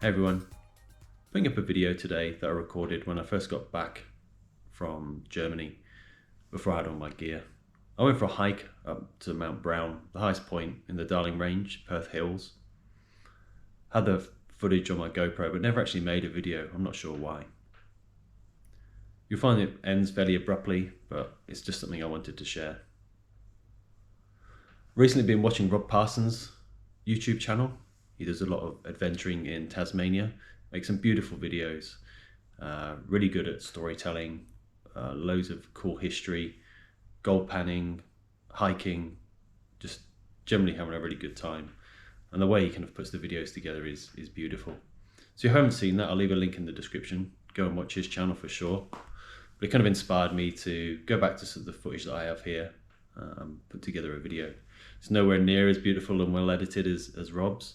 Hey everyone, putting up a video today that I recorded when I first got back from Germany before I had all my gear. I went for a hike up to Mount Brown, the highest point in the Darling Range, Perth Hills. Had the footage on my GoPro but never actually made a video, I'm not sure why. You'll find it ends fairly abruptly, but it's just something I wanted to share. Recently been watching Rob Parsons' YouTube channel. He does a lot of adventuring in Tasmania, makes some beautiful videos, really good at storytelling, loads of cool history, gold panning, hiking, just generally having a really good time. And the way he kind of puts the videos together is beautiful. So if you haven't seen that, I'll leave a link in the description. Go and watch his channel for sure. But it kind of inspired me to go back to some of the footage that I have here, put together a video. It's nowhere near as beautiful and well edited as Rob's.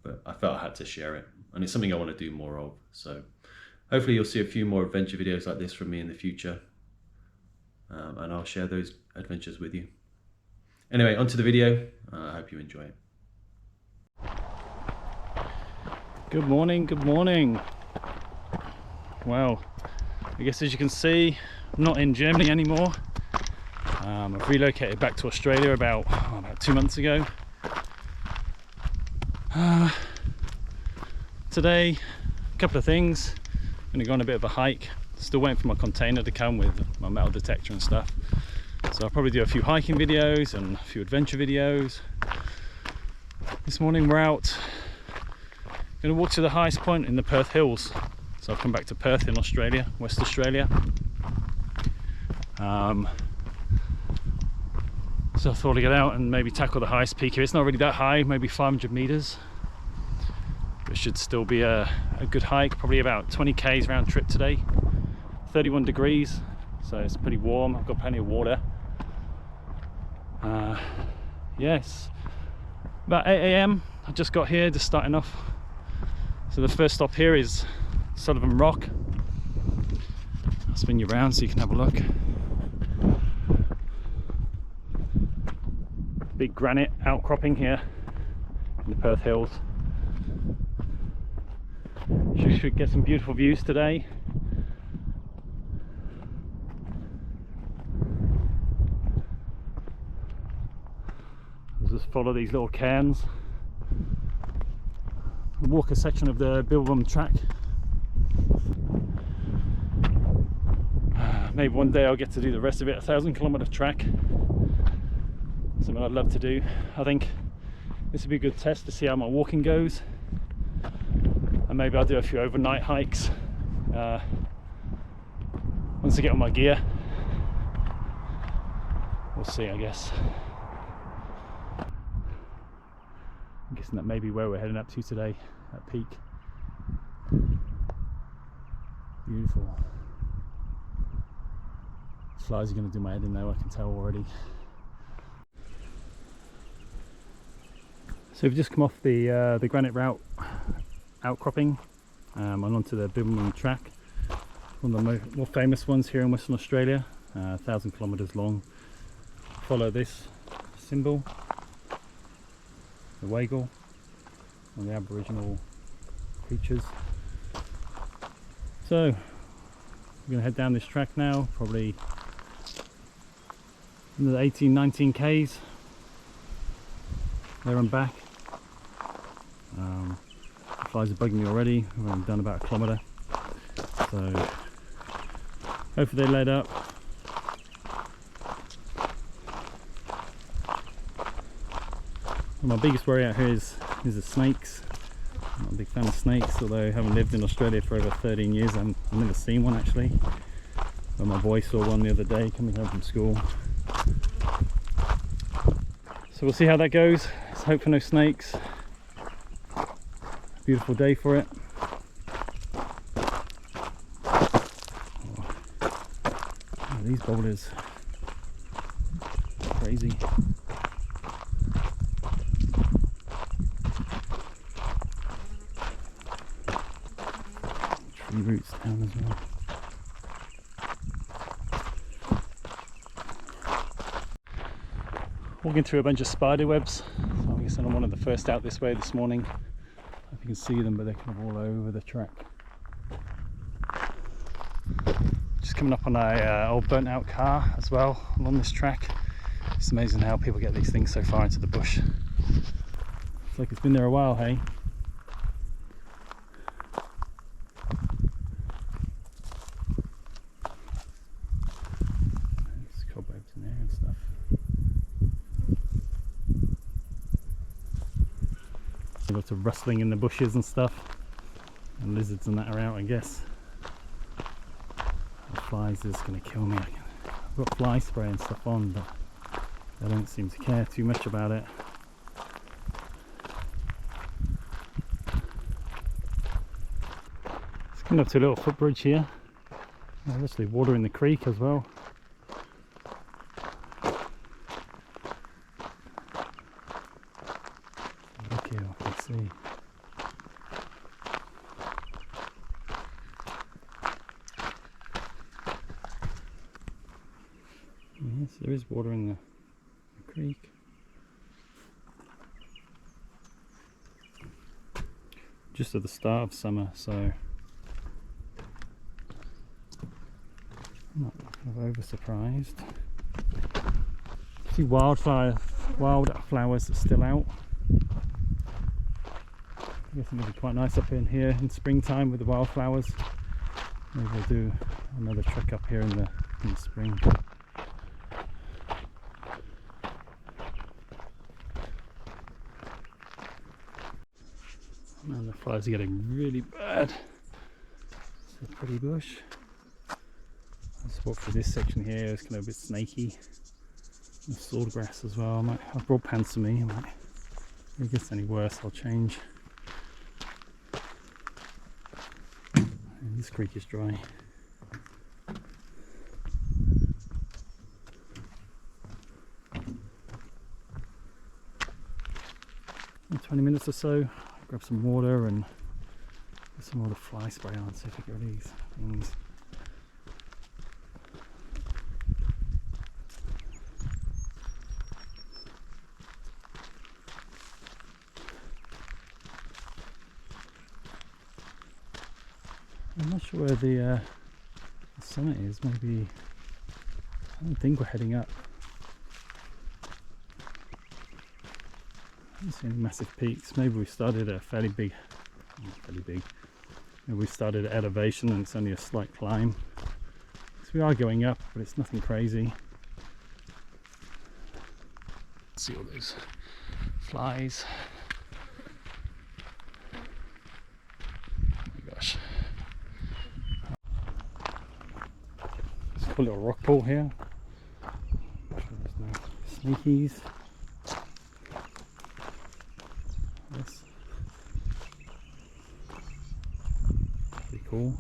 But I felt I had to share it, and it's something I want to do more of. So hopefully you'll see a few more adventure videos like this from me in the future, and I'll share those adventures with you. Anyway, onto the video. I hope you enjoy it. Good morning, good morning. Well, I guess as you can see, I'm not in Germany anymore. I've relocated back to Australia about 2 months ago. Today, a couple of things. I'm going to go on a bit of a hike. Still waiting for my container to come with my metal detector and stuff. So I'll probably do a few hiking videos and a few adventure videos. This morning we're out, going to walk to the highest point in the Perth Hills. So I've come back to Perth in Australia, West Australia. So I thought I'd get out and maybe tackle the highest peak here. It's not really that high, maybe 500 meters. But it should still be a good hike, probably about 20 k's round trip today. 31 degrees, so it's pretty warm. I've got plenty of water. Yes, about 8 AM. I just got here, just starting off. So the first stop here is Sullivan Rock. I'll spin you around so you can have a look. Big granite outcropping here in the Perth Hills. Should get some beautiful views today. I'll just follow these little cairns. Walk a section of the Bibbulmun track. Maybe one day I'll get to do the rest of it, 1,000-kilometer track. Something I'd love to do. I think this would be a good test to see how my walking goes, and maybe I'll do a few overnight hikes once I get on my gear. We'll see, I guess. I'm guessing that may be where we're heading up to today, at peak. Beautiful. Flies are going to do my head in though, I can tell already. So we've just come off the granite route outcropping and onto the Bibbulmun track, one of the more famous ones here in Western Australia, 1,000 kilometres long. Follow this symbol, the waggle, and the Aboriginal creatures. So we're going to head down this track now, probably another 18-19 k's there and back. The flies are bugging me already. I've only done about 1 kilometre, so hopefully they let up. My biggest worry out here is the snakes. I'm not a big fan of snakes, although I haven't lived in Australia for over 13 years. I've never seen one actually, but my boy saw one the other day coming home from school. So we'll see how that goes. Let's hope for no snakes. Beautiful day for it. Oh, these boulders, crazy. Tree roots down as well. Walking through a bunch of spider webs. So I'm I guess I'm one of the first out this way this morning. If you can see them, but they're kind of all over the track. Just coming up on a old burnt out car as well along this track. It's amazing how people get these things so far into the bush. It's like it's been there a while, hey? There's cobwebs in there and stuff. Lots of rustling in the bushes and stuff, and lizards and that are out, I guess. The flies is going to kill me. I've got fly spray and stuff on, but I don't seem to care too much about it. It's coming up to a little footbridge here. There's actually water in the creek as well. Look here, I can see. Yes, there is water in the creek. Just at the start of summer, so I'm not kind of over surprised. See wildflowers are still out. I guess it'll be quite nice up in here in springtime with the wildflowers. Maybe we'll do another trek up here in the spring. Man, the flies are getting really bad. It's a pretty bush. Let's walk through this section here. It's kind of a bit snaky. And swordgrass as well. I've brought pants with me. If it gets any worse, I'll change. And this creek is dry. 20 minutes or so, grab some water and get some more of the fly spray on, see if we get rid of these things. I'm not sure where the summit is. Maybe, I don't think we're heading up. I don't see any massive peaks. Maybe we started at a maybe we started at elevation and it's only a slight climb. So we are going up, but it's nothing crazy. Let's see all those flies. Oh my gosh. There's a cool little rock pool here. There's no sneakies. Yes. Pretty cool.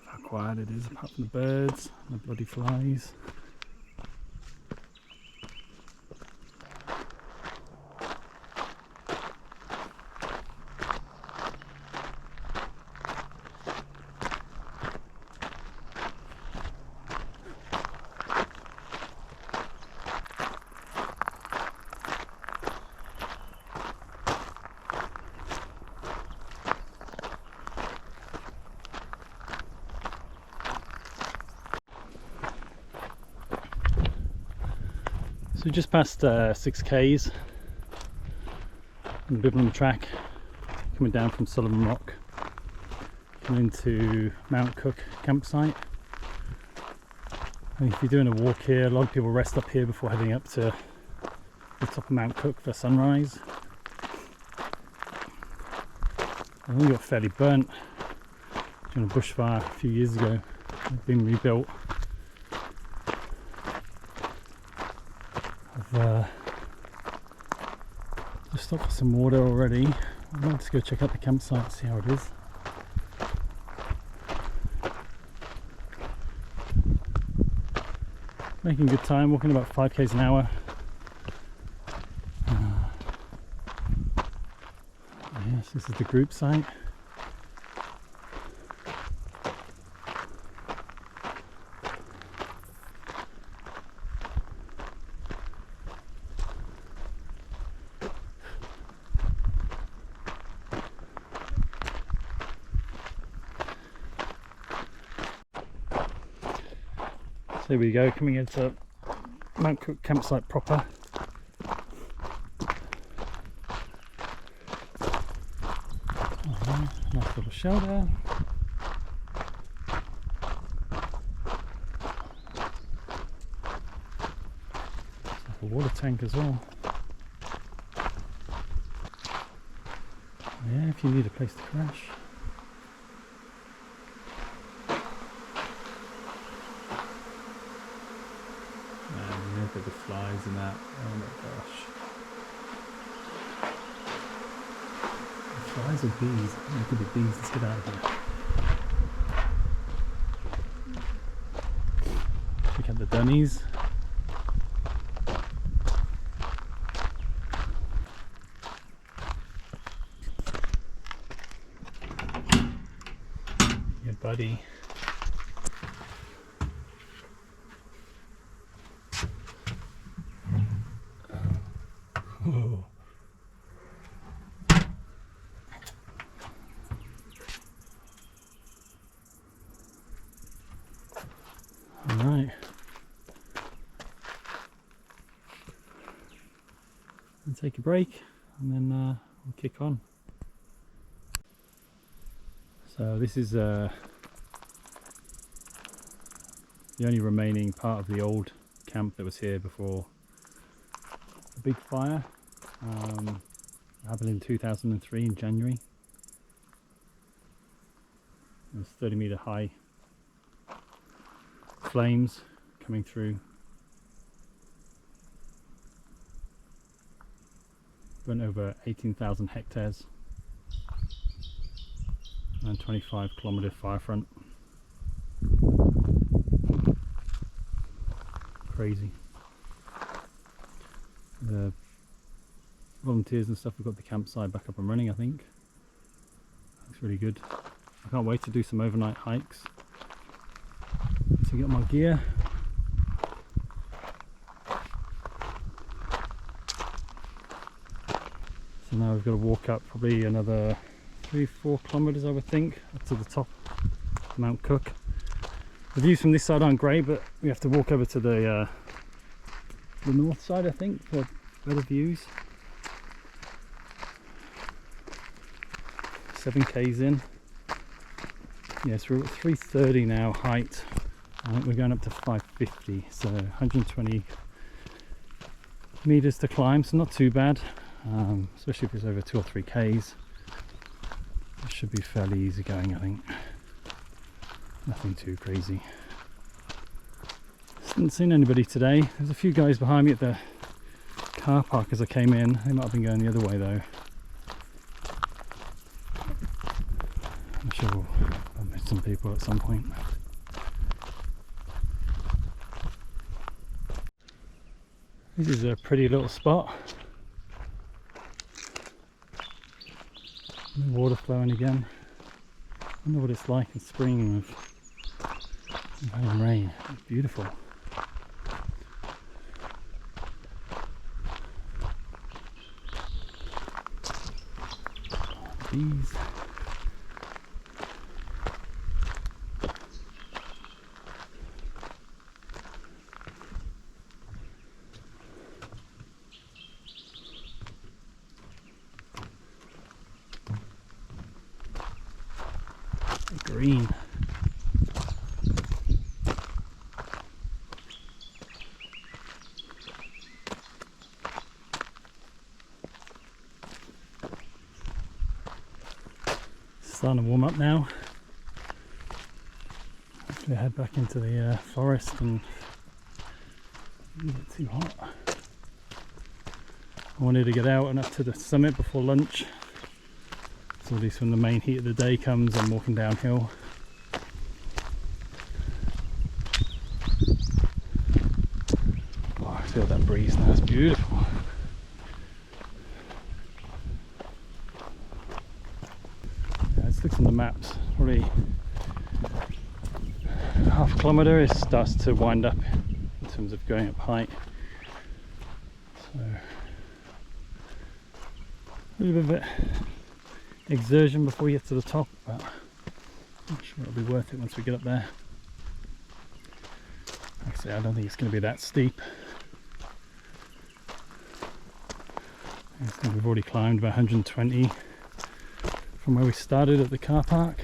How quiet it is apart from the birds and the bloody flies. So just past 6k's on the Bibbulmun track, coming down from Sullivan Rock, coming into Mount Cooke campsite. And if you're doing a walk here, a lot of people rest up here before heading up to the top of Mount Cooke for sunrise. I think we got fairly burnt during a bushfire a few years ago. It's been rebuilt. I've just stopped for some water already. I'd like to go check out the campsite and see how it is. Making good time, walking about 5k's an hour. This is the group site. So here we go, coming into Mount Cooke campsite proper. Nice little shelter. Like a water tank as well. Yeah, if you need a place to crash. Look at the flies and that. Oh my gosh. The flies or bees? Look at the bees. Let's get out of here. Look at the dunnies. Yeah, buddy. Whoa. All right. And take a break, and then we'll kick on. So this is the only remaining part of the old camp that was here before the big fire. Happened in 2003 in January. It was 30-meter high flames coming through. Went over 18,000 hectares and 25-kilometer fire front. Crazy. The volunteers and stuff, we've got the campsite back up and running, I think. Looks really good. I can't wait to do some overnight hikes. So get my gear. So now we've got to walk up probably another 3-4 kilometers, I would think, up to the top of Mount Cooke. The views from this side aren't great, but we have to walk over to the north side, I think, for better views. 7 k's in. Yes, we're at 330 now height. I think we're going up to 550, so 120 meters to climb, so not too bad, especially if it's over 2 or 3 k's. It should be fairly easy going, I think. Nothing too crazy. Didn't see anybody today. There's a few guys behind me at the car park as I came in. They might have been going the other way though. I'm sure I'll meet some people at some point. This is a pretty little spot. Water flowing again. I wonder what it's like in spring with having rain. It's beautiful. Bees. Green. Starting to warm up now. Hopefully head back into the forest and not get too hot. I wanted to get out and up to the summit before lunch. So at least when the main heat of the day comes, I'm walking downhill. Oh, I feel that breeze now, it's beautiful. maps, probably half a kilometre. It starts to wind up in terms of going up height. So a little bit of exertion before you get to the top, but I'm sure it'll be worth it once we get up there. Like I say, I don't think it's going to be that steep. We've already climbed about 120 from where we started at the car park.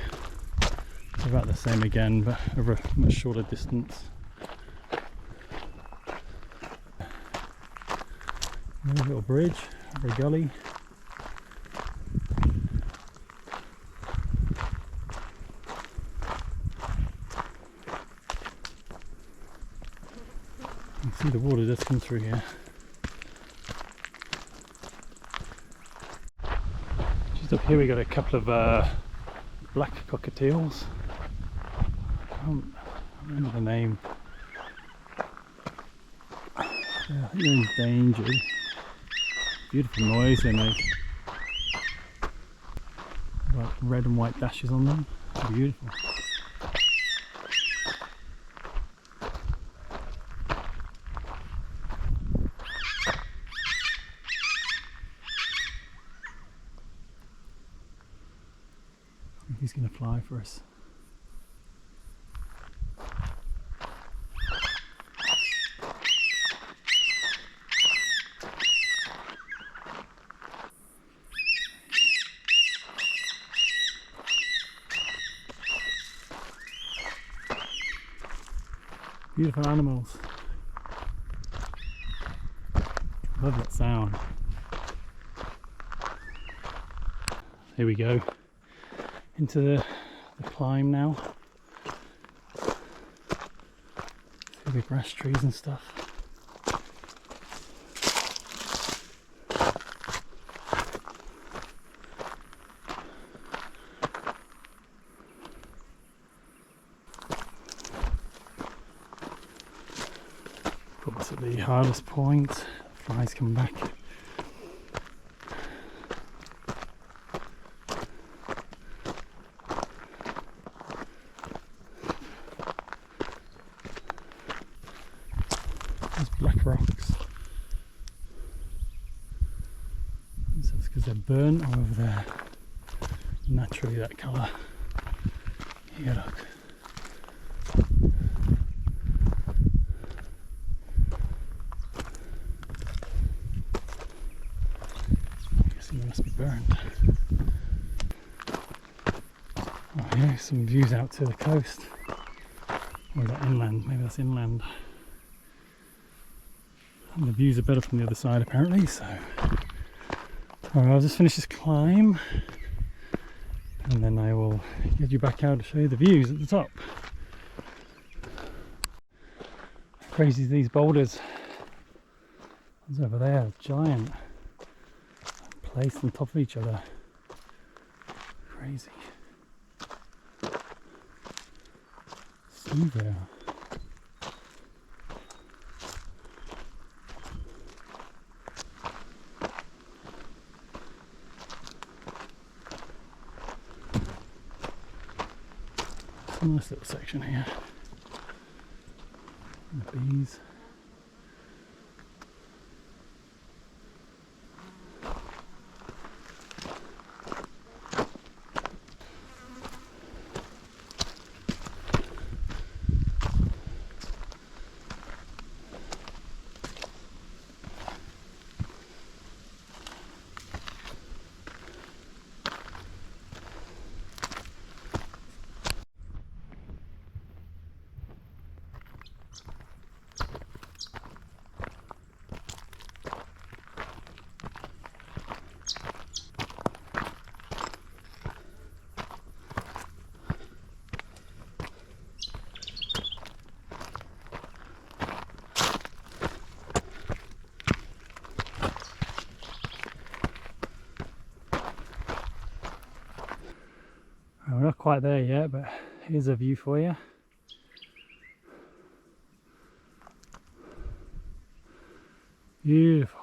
It's about the same again, but over a much shorter distance. Another little bridge over a gully. You can see the water does come through here. Just up here we got a couple of black cockatiels. I can't remember the name. I think they're endangered. Beautiful noise they make. Like red and white dashes on them. Beautiful. He's going to fly for us. Beautiful animals. Love that sound. Here we go. Into the climb now. See the grass trees and stuff. Probably at the hardest point. The flies come back. Black rocks. So it's because they're burnt over there. Naturally that colour. Here, look. I'm guessing they must be burnt. Oh yeah, some views out to the coast. Or is that inland? Maybe that's inland. And the views are better from the other side apparently, so alright, I'll just finish this climb and then I will get you back out to show you the views at the top. Crazy these boulders. One's over there, giant, placed on top of each other. Crazy. See there. Nice little section here. And the bees. We're not quite there yet, but here's a view for you. Beautiful.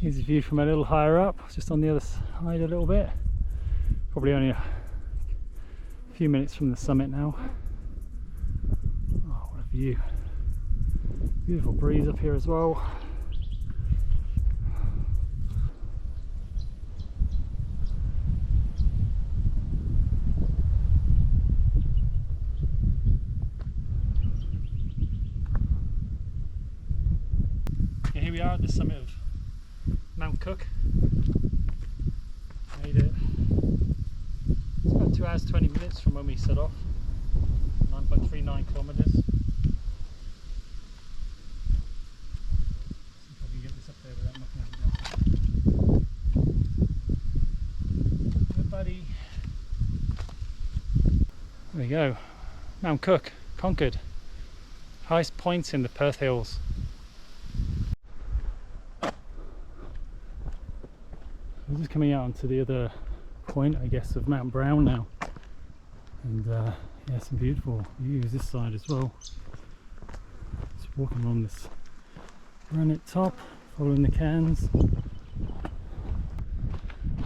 Here's a view from a little higher up, just on the other side a little bit. Probably only a few minutes from the summit now. Oh, what a view. Beautiful breeze up here as well. Okay, here we are at the summit of Mount Cooke. Made it. It's about 2 hours 20 minutes from when we set off. 9.39 kilometers. See if I can get this up there without knocking everything else. Good buddy. There we go. Mount Cooke conquered. Highest point in the Perth Hills. We're just coming out onto the other point, I guess, of Mount Brown now, and yeah, some beautiful views this side as well. Just walking on this granite top, following the cairns.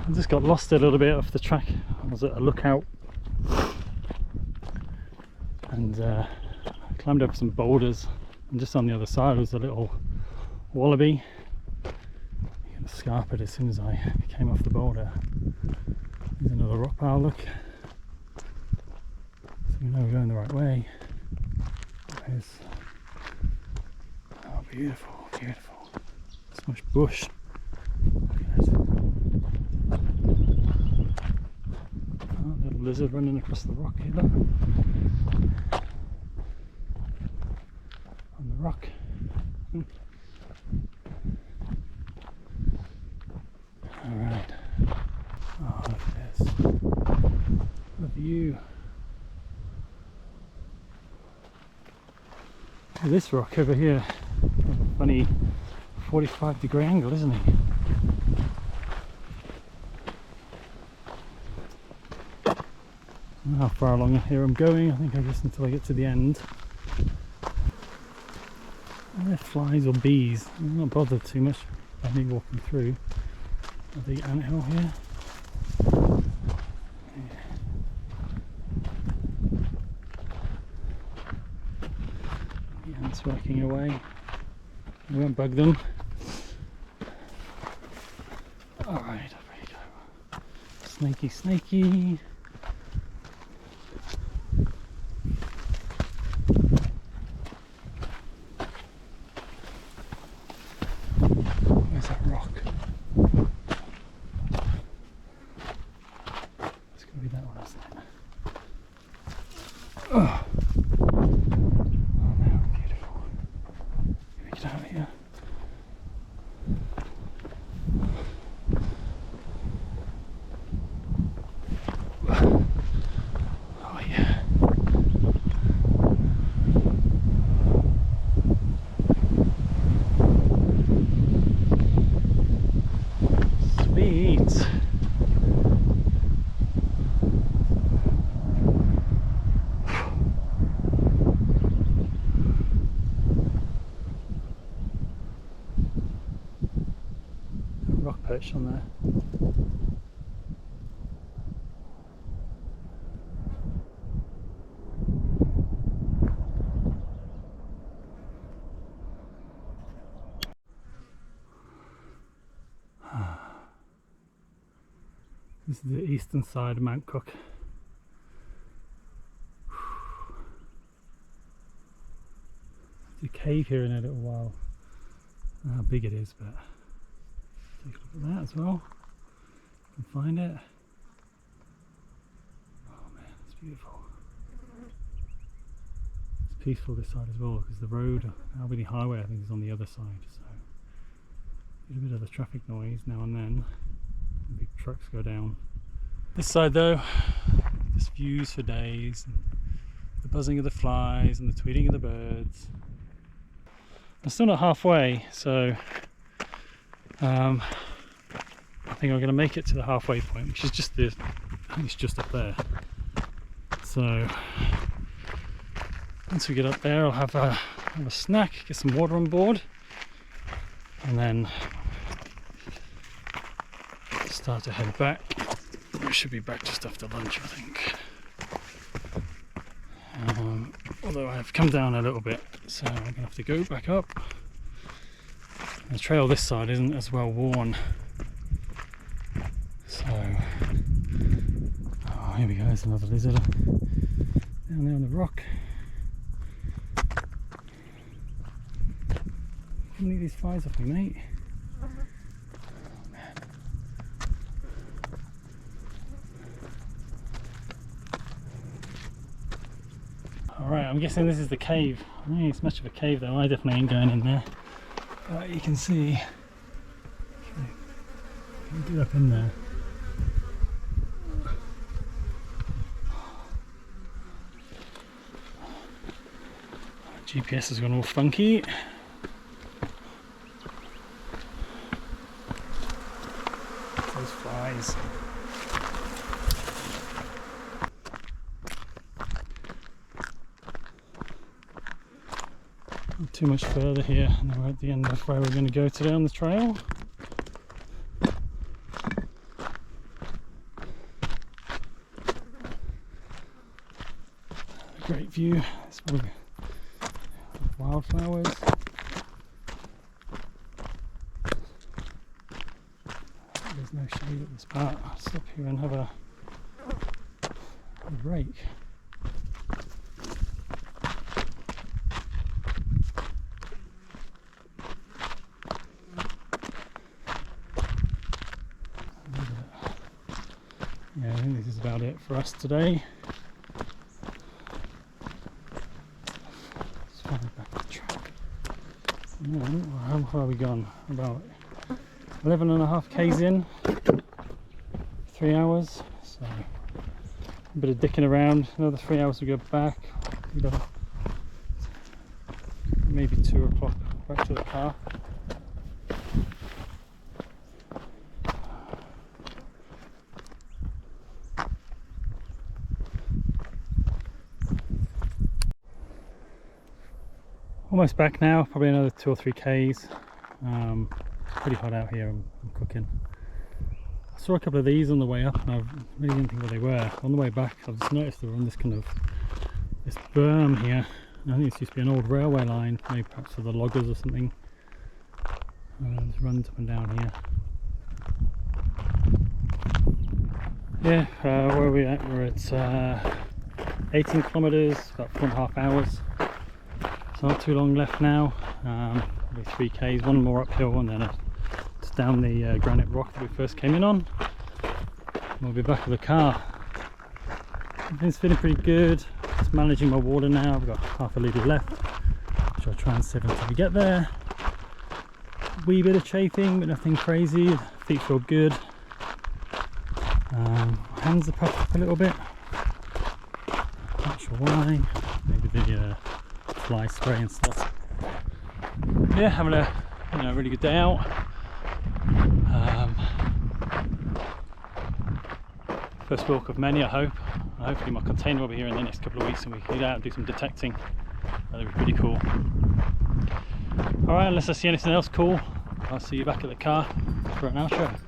I just got lost a little bit off the track. I was at a lookout and climbed up some boulders, and just on the other side was a little wallaby. Scarpered as soon as I came off the boulder. There's another rock pile, look. So we know we're going the right way. There's, oh, beautiful, beautiful. So much bush. Look at it. Oh, little lizard running across the rock here, look. On the rock. Alright. Oh, look at this. What a view. Look at this rock over here. A funny 45-degree angle, isn't it? I don't know how far along here I'm going. I think I guess until I get to the end. Are there flies or bees? I'm not bothered too much by me walking through. A big anthill here. The ants working away. We won't bug them. Alright, over you go. Snaky, snaky. Where's that rock? Be that one, isn't it? Oh, oh man, beautiful. Can we get out of here? Oh yeah. Sweet. Rock perch on there. This is the eastern side of Mount Cooke. There's a cave here in a little while. I don't know how big it is, but take a look at that as well. You can find it. Oh man, it's beautiful. It's peaceful this side as well because the road, Albany Highway, I think, is on the other side. So a bit of a traffic noise now and then. Big trucks go down. This side though, just views for days. And the buzzing of the flies and the tweeting of the birds. I'm still not halfway, so I think I'm going to make it to the halfway point, which is just the, I think it's just up there. So once we get up there, I'll have a snack, get some water on board, and then start to head back. We should be back just after lunch, I think. Although I've come down a little bit, so I'm going to have to go back up. The trail this side isn't as well worn. So, oh, here we go, there's another lizard down there on the rock. Come eat these flies off me, mate. Oh, man. Alright, I'm guessing this is the cave. I don't think it's much of a cave though, I definitely ain't going in there. But you can see, you can get up in there. GPS has gone all funky. Those flies. Not too much further here, and we're at the end of where we're going to go today on the trail. Great view. It's probably wildflowers. There's no shade at this part. I'll stop here and have a break. Yeah, I think this is about it for us today. Let's find back the track. How far have we gone? About 11.5 k's in, 3 hours. So a bit of dicking around. Another 3 hours to go back. We got maybe 2 o'clock back to the car. Almost back now, probably another 2 or 3 k's. It's pretty hot out here, I'm cooking. I saw a couple of these on the way up and I really didn't think what they were. On the way back I've just noticed they were on this kind of, this berm here. I think this used to be an old railway line, maybe perhaps for the loggers or something. It runs up and down here. Yeah, where are we at? We're at 18 kilometres, about 4.5 hours. So not too long left now, probably 3 k's, one more uphill and then just down the granite rock that we first came in on. We'll be back with the car. Everything's feeling pretty good, just managing my water now. I've got half a litre left, which I'll try and save until we get there. Wee bit of chafing, but nothing crazy. Feet feel good. Hands are puffed up a little bit, not sure why, maybe the fly spray and stuff. Yeah, having a really good day out. First walk of many, I hope. Hopefully my container will be here in the next couple of weeks and we can get out and do some detecting. That'd be pretty cool. Alright, unless I see anything else cool, I'll see you back at the car for an outro.